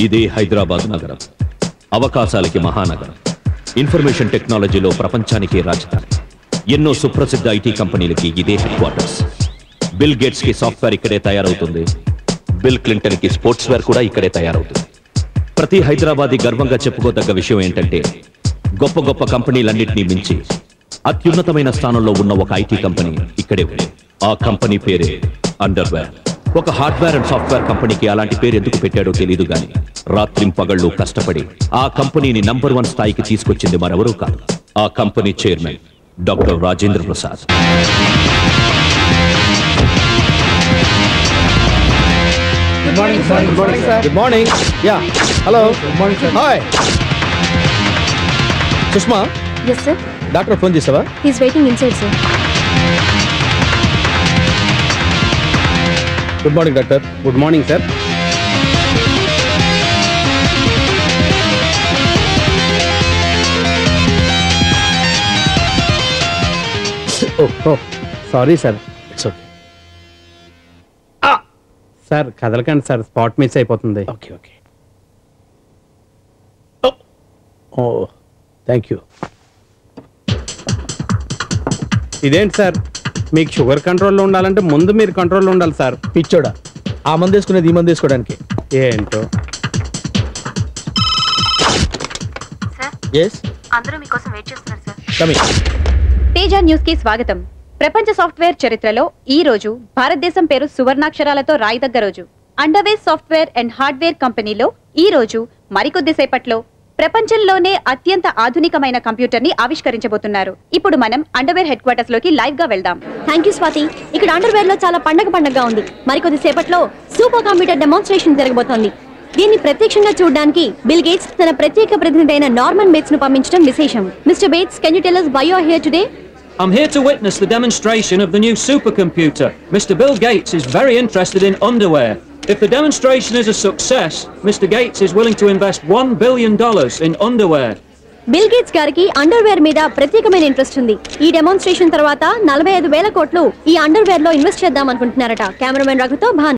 ఇదే హైదరాబాద్ నగరం, అవకాశాలకి మహానగరం, ఇన్ఫర్మేషన్ టెక్నాలజీలో ప్రపంచానికి రాజధాని. ఎన్నో సుప్రసిద్ధ ఐటీ కంపెనీలకి ఇదే హెడ్ క్వార్టర్స్. బిల్ గేట్స్ కి సాఫ్ట్వేర్ ఇక్కడే తయారవుతుంది, బిల్ క్లింటన్ కి స్పోర్ట్స్ వేర్ కూడా ఇక్కడే తయారవుతుంది. ప్రతి హైదరాబాదీ గర్వంగా చెప్పుకోదగ్గ విషయం ఏంటంటే, గొప్ప గొప్ప కంపెనీలన్నింటినీ మించి అత్యున్నతమైన స్థానంలో ఉన్న ఒక ఐటీ కంపెనీ ఇక్కడే ఉంది. ఆ కంపెనీ పేరే అండర్వేర్. ఒక హార్డ్వేర్ అండ్ సాఫ్ట్వేర్ కంపెనీకి అలాంటి పేరు ఎందుకు పెట్టాడో తెలియదు గాని, రాత్రింపగళ్ళు కష్టపడి ఆ కంపెనీని నంబర్ 1 స్థాయికి తీసుకొచ్చింది మరెవరూ కాదు, ఆ company chairman doctor Rajendra Prasad. Good morning, sir. Good morning, sir. Good morning. Yeah. Hello. Good morning, sir. Hi. Sushma. Yes, sir. Doctor phone chesava? He's waiting inside, sir. Good morning, doctor. Good morning, sir. Oh, sorry, sir. It's okay. Sir కదలకండి sir, spot miss అయిపోతుంది. Okay. Oh, thank you. ఇదేంటి sir, మీకు sugar కంట్రోల్లో ఉండాలంటే ముందు మీరు కంట్రోల్లో ఉండాలి సార్. పిచ్చోడా, ఆ మంది వేసుకునేది ఈ మంది వేసుకోవడానికి. ఏంటో. Yes. అందరూ మీకోసం వెయిట్ చేస్తున్నారు sir. Come in. Teja news కి స్వాగతం. ప్రపంచ సాఫ్ట్వేర్ చరిత్రలో ఈ రోజు భారతదేశం పేరు సువర్ణాక్షరాలతో రాయదగ్గ రోజు. అండర్వేర్ సాఫ్ట్వేర్ అండ్ హార్డ్వేర్ కంపెనీలో ఈ రోజు మరికొద్దిసేపట్లో ప్రపంచంలోనే అత్యంత ఆధునికమైన కంప్యూటర్ ని ఆవిష్కరించబోతున్నారు. ఇప్పుడు మనం అండర్వేర్ హెడ్ క్వార్టర్స్ లోకి లైవ్ గా వెళ్దాం. Thank you Swathi. ఇక్కడ అండర్వేర్ లో చాలా పండగగా ఉంది. మరికొద్ది సేపట్లో సూపర్ కంప్యూటర్ డెమాన్స్ట్రేషన్ జరగబోతోంది. దీన్ని ప్రత్యక్షంగా చూడడానికి బిల్ గేట్స్ తన ప్రత్యేక ప్రతినిధి అయిన నార్మన్ బేట్స్ ను పంపించడం విశేషం. Mister beats, can you tell us why you are here today? I'm here to witness the demonstration of the new supercomputer. Mr. Bill Gates is very interested in underwear. If the demonstration is a success, Mr. Gates is willing to invest $1 billion in underwear. Bill gates గారికి underwear మీద ప్రత్యేకమైన interest ఉంది. ఈ demonstration తర్వాత 45,000 కోట్లు ఈ underwear లో invest చేద్దాం అనుకుంటున్నారట. కెమెరామెన్ రఘుతో భాను.